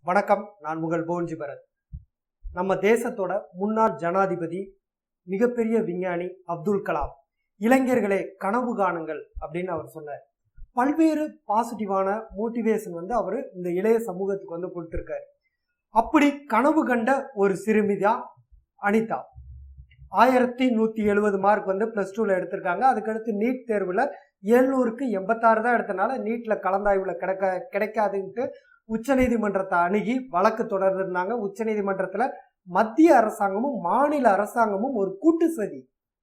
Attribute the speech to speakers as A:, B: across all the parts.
A: வணக்கம். நான் உங்கள் போன்ஜி பரத். நம்ம தேசத்தோட முன்னாள் ஜனாதிபதி, மிகப்பெரிய விஞ்ஞானி அப்துல் கலாம், இளைஞர்களே கனவு காணுங்கள் அப்படின்னு அவர் சொன்னார். பல்வேறு பாசிட்டிவான மோட்டிவேஷன் அவர் இந்த இளைய சமூகத்துக்கு கொடுத்துருக்காரு. அப்படி கனவு கண்ட ஒரு சிறுமி தான் அனிதா. 1170 மார்க் பிளஸ் 2ல எடுத்திருக்காங்க. அதுக்கடுத்து நீட் தேர்வுல 700க்கு 86 தான் எடுத்தனால நீட்ல கலந்தாய்வுல கிடைக்காதுன்ட்டு உச்சநீதிமன்றத்தை அணுகி வழக்கு தொடர்ந்திருந்தாங்க. உச்சநீதிமன்றத்துல மத்திய அரசாங்கமும் மாநில அரசாங்கமும் ஒரு கூட்டு சதி,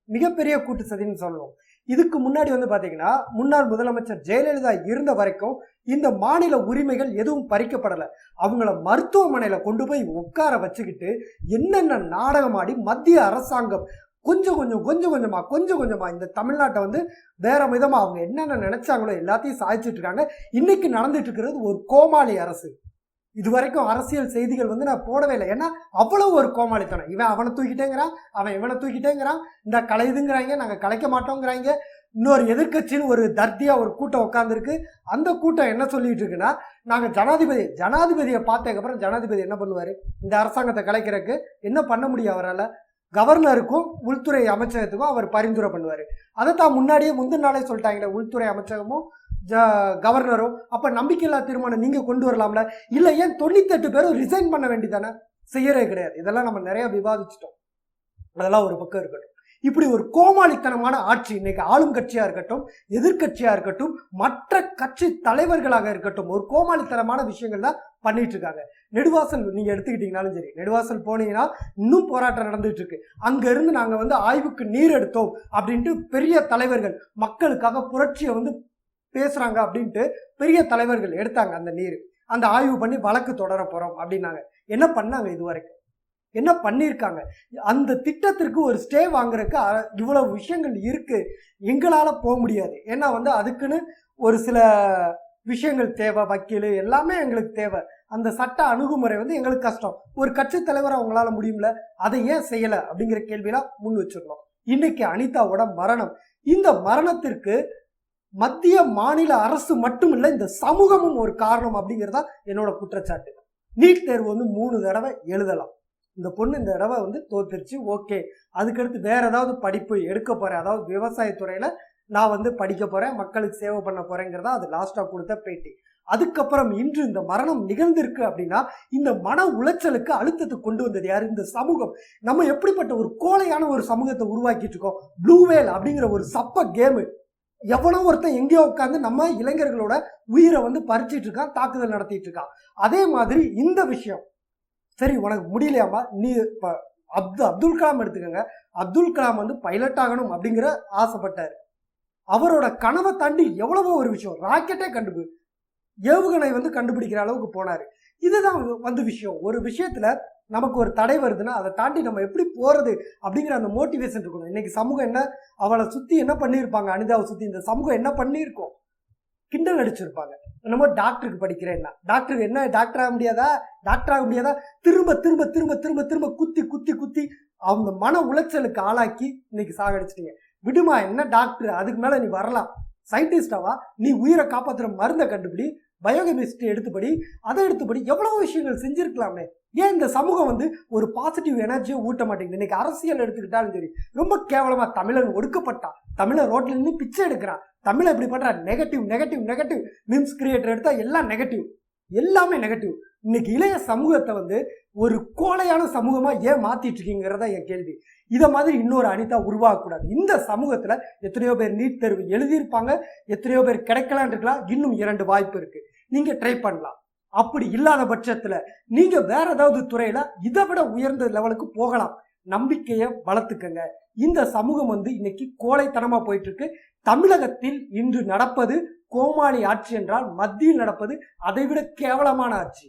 A: மிகப்பெரிய கூட்டு சதின்னு சொல்லணும். இதுக்கு முன்னாடி பாத்தீங்கன்னா முன்னாள் முதலமைச்சர் ஜெயலலிதா இருந்த வரைக்கும் இந்த மாநில உரிமைகள் எதுவும் பறிக்கப்படலை. அவங்கள மருத்துவமனையில கொண்டு போய் உட்கார வச்சுக்கிட்டு என்னென்ன நாடகம் ஆடி மத்திய அரசாங்கம் கொஞ்சம் கொஞ்சமா இந்த தமிழ்நாட்டை வேற விதமா அவங்க என்னென்ன நினைச்சாங்களோ எல்லாத்தையும் சாதிச்சுட்டு இருக்காங்க. இன்னைக்கு நடந்துட்டு இருக்கிறது ஒரு கோமாளி அரசு. இது வரைக்கும் அரசியல் செய்திகள் நான் போடவே இல்லை. ஏன்னா அவ்வளவு ஒரு கோமாளித்தனம். இவன் அவனை தூக்கிட்டேங்கிறான், அவன் இவனை தூக்கிட்டேங்கிறான், இந்த கலைதுங்கிறாங்க, நாங்க கலைக்க மாட்டோங்கிறாங்க. இன்னொரு எதிர்கட்சின்னு ஒரு தர்த்தியா ஒரு கூட்டம் உட்காந்துருக்கு. அந்த கூட்டம் என்ன சொல்லிட்டு இருக்குன்னா, நாங்க ஜனாதிபதியை பார்த்ததுக்கு அப்புறம் ஜனாதிபதி என்ன பண்ணுவாரு, இந்த அரசாங்கத்தை கலைக்கிறதுக்கு என்ன பண்ண முடியும் அவரால், கவர்னருக்கும் உள்துறை அமைச்சகத்துக்கும் அவர் பரிந்துரை பண்ணுவாரு. அதைத்தான் முன்னாடியே முந்தின நாளே சொல்லிட்டாங்களே, உள்துறை அமைச்சகமும் கவர்னரும். அப்ப நம்பிக்கையில்லா தீர்மானம் நீங்க கொண்டு வரலாம்ல, இல்ல ஏன் 98 பேரும் ரிசைன் பண்ண வேண்டியதானே? செய்யறே கிடையாது. இதெல்லாம் நம்ம நிறைய விவாதிச்சிட்டோம். அதெல்லாம் ஒரு பக்கம் இருக்கட்டும். இப்படி ஒரு கோமாளித்தனமான ஆட்சி இன்னைக்கு ஆளும் கட்சியா இருக்கட்டும், எதிர்கட்சியா இருக்கட்டும், மற்ற கட்சி தலைவர்களாக இருக்கட்டும், ஒரு கோமாளித்தனமான விஷயங்கள் தான் பண்ணிட்டு இருக்காங்க. நெடுவாசல் நீங்க எடுத்துக்கிட்டீங்கன்னாலும் சரி, நெடுவாசல் போனீங்கன்னா இன்னும் போராட்டம் நடந்துட்டு இருக்கு. அங்க இருந்து நாங்க ஆய்வுக்கு நீர் எடுத்தோம் அப்படின்ட்டு பெரிய தலைவர்கள் மக்களுக்காக புரட்சியை பேசுறாங்க அப்படின்ட்டு பெரிய தலைவர்கள் எடுத்தாங்க. அந்த நீர் அந்த ஆய்வு பண்ணி வழக்கு தொடர போறோம் அப்படின்னாங்க. என்ன பண்ணாங்க? இதுவரைக்கும் என்ன பண்ணியிருக்காங்க? அந்த திட்டத்திற்கு ஒரு ஸ்டே வாங்குறதுக்கு இவ்வளவு விஷயங்கள் இருக்கு. எங்களால போக முடியாது. ஏன்னா அதுக்குன்னு ஒரு சில விஷயங்கள் தேவை, வக்கீல் எல்லாமே எங்களுக்கு தேவை. அந்த சட்ட அணுகுமுறை எங்களுக்கு கஷ்டம். ஒரு கட்சி தலைவர் அவங்களால முடியும்ல, அதை ஏன் செய்யல அப்படிங்கிற கேள்வியெல்லாம் முன் வச்சிருக்கோம். இன்னைக்கு அனிதாவோட மரணம், இந்த மரணத்திற்கு மத்திய மாநில அரசு மட்டும் இல்ல, இந்த சமூகமும் ஒரு காரணம் அப்படிங்கிறதா என்னோட குற்றச்சாட்டு. நீட் தேர்வு 3 தடவை எழுதலாம். இந்த பொண்ணு இந்த தடவை தோத்துருச்சு, ஓகே. அதுக்கடுத்து வேற ஏதாவது படிப்பு எடுக்க போறேன், அதாவது விவசாயத்துறையில நான் படிக்க போறேன், மக்களுக்கு சேவை பண்ண போறேங்கிறதா அது லாஸ்டா கொடுத்த பேட்டி. அதுக்கப்புறம் இன்று இந்த மரணம் நிகழ்ந்திருக்கு அப்படின்னா இந்த மன உளைச்சலுக்கு அழுத்தத்தை கொண்டு வந்தது யாரு? இந்த சமூகம். நம்ம எப்படிப்பட்ட ஒரு கோழையான ஒரு சமூகத்தை உருவாக்கிட்டு இருக்கோம். ப்ளூ வேல் அப்படிங்கிற ஒரு சப்ப கேமு. எவனோ ஒருத்தன் எங்கேயோ உட்காந்து நம்ம இளைஞர்களோட உயிரை பறிச்சிட்டு இருக்கான், தாக்குதல் நடத்திட்டு இருக்கான். அதே மாதிரி இந்த விஷயம் சரி, உனக்கு முடியலையாமா, நீ இப்ப அப்துல் கலாம் எடுத்துக்கங்க. அப்துல் கலாம் பைலட் ஆகணும் அப்படிங்கிற ஆசைப்பட்டாரு. அவரோட கனவை தாண்டி எவ்வளவோ ஒரு விஷயம், ராக்கெட்டே ஏவுகணை கண்டுபிடிக்கிற அளவுக்கு போனாரு. இதுதான் விஷயம். ஒரு விஷயத்துல நமக்கு ஒரு தடை வருதுன்னா அதை தாண்டி நம்ம எப்படி போறது அப்படிங்கிற அந்த மோட்டிவேஷன் இருக்கணும். இன்னைக்கு சமூகம் என்ன, அவளை சுத்தி என்ன பண்ணியிருப்பாங்க, அனிதாவை சுத்தி இந்த சமூகம் என்ன பண்ணியிருக்கோம், கிண்டல் அடிச்சிருப்பாங்க. நம்ம டாக்டருக்கு படிக்கிறேன்னா டாக்டருக்கு என்ன, டாக்டர் ஆக முடியாதா, திரும்ப திரும்ப திரும்ப திரும்ப திரும்ப குத்தி குத்தி குத்தி அவங்க மன உளைச்சலுக்கு ஆளாக்கி இன்னைக்கு சாகடிச்சிட்டீங்க. விடுமா, என்ன டாக்டர், அதுக்கு மேல நீ வரலாம், சயின்டிஸ்டாவா, நீ உயிரை காப்பாற்றுற மருந்தை கண்டுபிடி, பயோகெமிஸ்ட்ரி எடுத்துபடி, அதை எடுத்துபடி, எவ்வளவு விஷயங்கள் செஞ்சிருக்கலாமே. ஏன் இந்த சமூகம் ஒரு பாசிட்டிவ் எனர்ஜியை ஊட்ட மாட்டேங்குது? இன்னைக்கு அரசியல் எடுத்துக்கிட்டாலும் சரி, ரொம்ப கேவலமா தமிழன் ஒடுக்கப்பட்டான், தமிழன் ரோட்ல இருந்து பிச்சை எடுக்கிறான், தமிழை இப்படி பண்ற, negative negative negative. Memes creator எடுத்தா எல்லாம் நெகட்டிவ், எல்லாமே நெகட்டிவ். இன்னைக்கு இளைய சமூகத்தை ஒரு கோழையான சமூகமா ஏன் மாத்திட்டு இருக்கீங்கிறதா என் கேள்வி. இத மாதிரி இன்னொரு அனிதா உருவாகக்கூடாது. இந்த சமூகத்துல எத்தனையோ பேர் நீட் தேர்வு எழுதியிருப்பாங்க, எத்தனையோ பேர் கிடைக்கலான் இருக்கலாம். இன்னும் 2 வாய்ப்பு இருக்கு, நீங்க ட்ரை பண்ணலாம். அப்படி இல்லாத பட்சத்துல நீங்க வேற ஏதாவது துறையில இதை விட உயர்ந்த லெவலுக்கு போகலாம். நம்பிக்கையை வளர்த்துக்கங்க. இந்த சமூகம் இன்னைக்கு கோழைத்தனமா போயிட்டு இருக்கு. தமிழகத்தில் இன்று நடப்பது கோமாளி ஆட்சி என்றால் மத்தியில் நடப்பது அதைவிட கேவலமான ஆட்சி.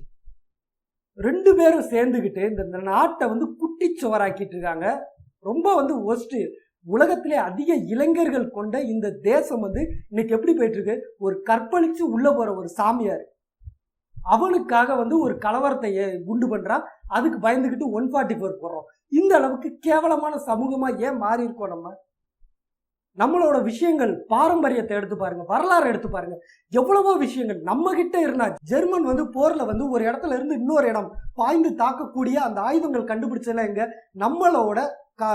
A: 2 பேரும் சேர்ந்துகிட்டு இந்த நாட்டை குட்டிச்சுவராக்கிட்டு இருக்காங்க. ரொம்ப ஒஸ்ட். உலகத்திலே அதிக இளைஞர்கள் கொண்ட இந்த தேசம் இன்னைக்கு எப்படி போயிட்டு இருக்கு? ஒரு கற்பழிச்சு உள்ள போற ஒரு சாமியார், அவனுக்காக ஒரு கலவரத்தை குண்டு பண்றான், அதுக்கு பயந்துகிட்டு 144 போடுறோம். இந்த அளவுக்கு கேவலமான சமூகமா ஏன் மாறி இருக்கோம்? நம்மளோட விஷயங்கள், பாரம்பரியத்தை எடுத்து பாருங்க, வரலாறு எடுத்து பாருங்க. எவ்வளவோ விஷயங்கள் நம்ம கிட்ட இருந்தா. ஜெர்மன் வந்து போர்ல வந்து ஒரு இடத்துல இருந்து இன்னொரு இடம் பாய்ந்து தாக்கக்கூடிய அந்த ஆயுதங்கள் கண்டுபிடிச்சதுல எங்க நம்மளோட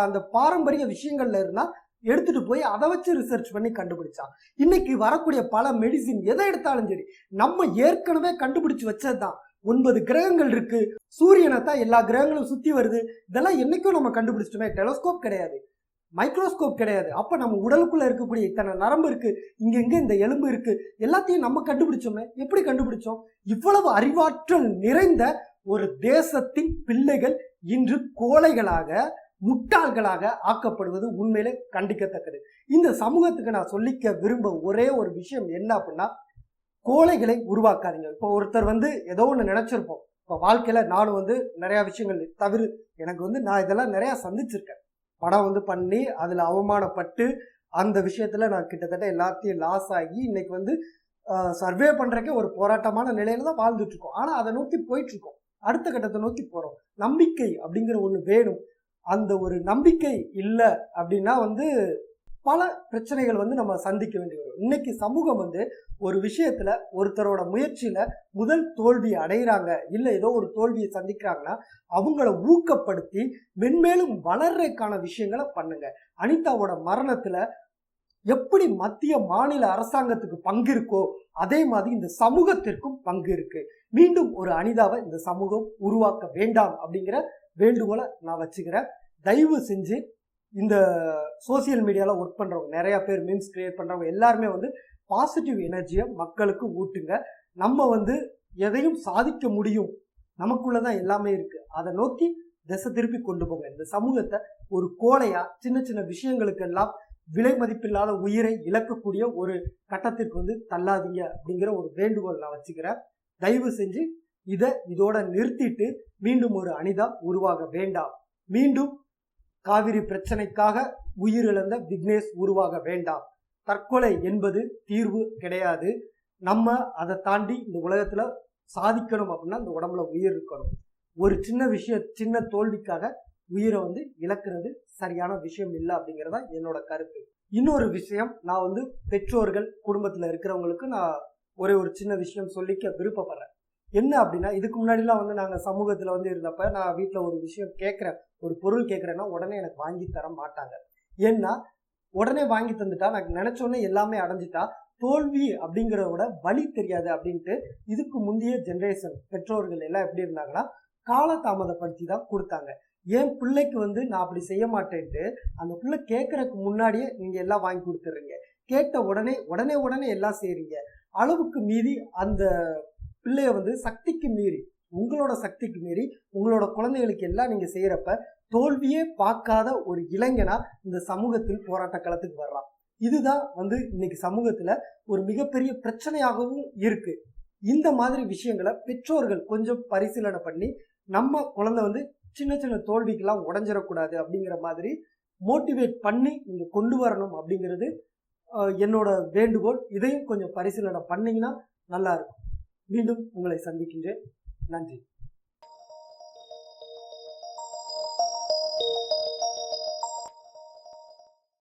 A: அந்த பாரம்பரிய விஷயங்கள்ல இருந்தா எடுத்துட்டு போய் அதை வச்சு ரிசர்ச் பண்ணி கண்டுபிடிச்சான். இன்னைக்கு வரக்கூடிய பல மெடிசின் எதை எடுத்தாலும் சரி நம்ம ஏற்கனவே கண்டுபிடிச்சு வச்சதுதான். 9 கிரகங்கள் இருக்கு, சூரியனை தான் எல்லா கிரகங்களும் சுத்தி வருது. இதெல்லாம் என்னைக்கும் நம்ம கண்டுபிடிச்சிட்டோமே. டெலஸ்கோப் கிடையாது, மைக்ரோஸ்கோப் கிடையாது. அப்ப நம்ம உடலுக்குள்ள இருக்கக்கூடிய இத்தனை நரம்பு இருக்கு, இங்க எங்க இந்த எலும்பு இருக்கு, எல்லாத்தையும் நம்ம கண்டுபிடிச்சோமே. எப்படி கண்டுபிடிச்சோம்? இவ்வளவு அறிவாற்றல் நிறைந்த ஒரு தேசத்தின் பிள்ளைகள் இன்று கோழைகளாக, முட்டாள்களாக ஆக்கப்படுவது உண்மையிலே கண்டிக்கத்தக்கது. இந்த சமூகத்துக்கு நான் சொல்லிக்க விரும்ப ஒரே ஒரு விஷயம் என்ன அப்படின்னா, கோழைகளை உருவாக்காதீங்க. இப்போ ஒருத்தர் வந்து ஏதோ ஒன்று நினைச்சிருப்போம். இப்போ வாழ்க்கையில நானும் வந்து நிறைய விஷயங்கள் தவிர எனக்கு வந்து நான் இதெல்லாம் நிறைய சந்திச்சிருக்கேன். படம் வந்து பண்ணி அதுல அவமானப்பட்டு அந்த விஷயத்துல நான் கிட்டத்தட்ட எல்லாத்தையும் லாஸ் ஆகி இன்னைக்கு வந்து சர்வே பண்றதுக்கே ஒரு போராட்டமான நிலையில தான் வாழ்ந்துட்டு இருக்கோம். ஆனா அதை நோக்கி போயிட்டு இருக்கோம், அடுத்த கட்டத்தை நோக்கி போறோம். நம்பிக்கை அப்படிங்கிற ஒண்ணு வேணும். அந்த ஒரு நம்பிக்கை இல்லை அப்படின்னா வந்து பல பிரச்சனைகள் வந்து நம்ம சந்திக்க வேண்டி வரும். இன்னைக்கு சமூகம் வந்து ஒரு விஷயத்துல ஒருத்தரோட முயற்சியில முதல் தோல்வி அடைகிறாங்க, இல்ல ஏதோ ஒரு தோல்வியை சந்திக்கிறாங்கன்னா அவங்கள ஊக்கப்படுத்தி மென்மேலும் வளர்றதுக்கான விஷயங்களை பண்ணுங்க. அனிதாவோட மரணத்துல எப்படி மத்திய மாநில அரசாங்கத்துக்கு பங்கு இருக்கோ அதே மாதிரி இந்த சமூகத்திற்கும் பங்கு இருக்கு. மீண்டும் ஒரு அனிதாவை இந்த சமூகம் உருவாக்க வேண்டாம் அப்படிங்கிற வேண்டுகோளை நான் வச்சுக்கிறேன். தயவு செஞ்சு இந்த சோசியல் மீடியாவில் ஒர்க் பண்ணுறவங்க நிறையா பேர், மீம்ஸ் கிரியேட் பண்ணுறவங்க எல்லாருமே வந்து பாசிட்டிவ் எனர்ஜியை மக்களுக்கு ஊட்டுங்க. நம்ம வந்து எதையும் சாதிக்க முடியும், நமக்குள்ளதான் எல்லாமே இருக்கு, அதை நோக்கி திசை திருப்பி கொண்டு போங்க. இந்த சமூகத்தை ஒரு கோழையா சின்ன சின்ன விஷயங்களுக்கெல்லாம் விலை மதிப்பில்லாத உயிரை இழக்கக்கூடிய ஒரு கட்டத்திற்கு வந்து தள்ளாதீங்க அப்படிங்கிற ஒரு வேண்டுகோள் நான் வச்சுக்கிறேன். தயவு செஞ்சு இதோட நிறுத்திட்டு மீண்டும் ஒரு அனிதா உருவாக வேண்டாம். மீண்டும் காவிரி பிரச்சனைக்காக உயிரிழந்த விக்னேஷ் உருவாக வேண்டாம். தற்கொலை என்பது தீர்வு கிடையாது. நம்ம அதை தாண்டி இந்த உலகத்துல சாதிக்கணும் அப்படின்னா இந்த உடம்புல உயிர் இருக்கணும். ஒரு சின்ன தோல்விக்காக உயிரை வந்து இழக்கிறது சரியான விஷயம் இல்லை அப்படிங்கிறதா என்னோட கருத்து. இன்னொரு விஷயம், நான் வந்து பெற்றோர்கள் குடும்பத்துல இருக்கிறவங்களுக்கு நான் ஒரே ஒரு சின்ன விஷயம் சொல்லிக்க விருப்பப்படுறேன். என்ன அப்படின்னா, இதுக்கு முன்னாடிலாம் வந்து நாங்கள் சமூகத்தில் வந்து இருந்தப்ப நான் வீட்டில் ஒரு விஷயம் கேட்குறேன், ஒரு பொருள் கேட்குறேன்னா உடனே எனக்கு வாங்கி தர மாட்டாங்க. ஏன்னா உடனே வாங்கி தந்துட்டா நான் நினைச்சோன்னே எல்லாமே அடைஞ்சிட்டா தோல்வி அப்படிங்கிறதோட வழி தெரியாது அப்படின்ட்டு இதுக்கு முந்தைய ஜென்ரேஷன் பெற்றோர்கள் எல்லாம் எப்படி இருந்தாங்கன்னா காலதாமதப்படுத்தி தான் கொடுத்தாங்க. என் பிள்ளைக்கு வந்து நான் அப்படி செய்ய மாட்டேன்ட்டு அந்த பிள்ளை கேட்கறதுக்கு முன்னாடியே நீங்க எல்லாம் வாங்கி கொடுத்துடுறீங்க. கேட்ட உடனே உடனே உடனே எல்லாம் செய்றீங்க. அளவுக்கு மீறி அந்த பிள்ளைய வந்து சக்திக்கு மீறி, உங்களோட சக்திக்கு மீறி உங்களோட குழந்தைகளுக்கு எல்லாம் நீங்க செய்யறப்ப தோல்வியே பார்க்காத ஒரு இளைஞனா இந்த சமூகத்தில் போராட்ட களத்துக்கு வர்றான். இதுதான் வந்து இன்னைக்கு சமூகத்துல ஒரு மிகப்பெரிய பிரச்சனையாகவும் இருக்கு. இந்த மாதிரி விஷயங்களை பெற்றோர்கள் கொஞ்சம் பரிசீலனை பண்ணி நம்ம குழந்தை வந்து சின்ன சின்ன தோல்விக்கெல்லாம் உடஞ்சிடக்கூடாது அப்படிங்கிற மாதிரி மோட்டிவேட் பண்ணி நீங்க கொண்டு வரணும் அப்படிங்கிறது என்னோட வேண்டுகோள். இதையும் கொஞ்சம் பரிசீலனை பண்ணீங்கன்னா நல்லா இருக்கும். மீண்டும் உங்களை சந்திக்கின்றேன். நன்றி.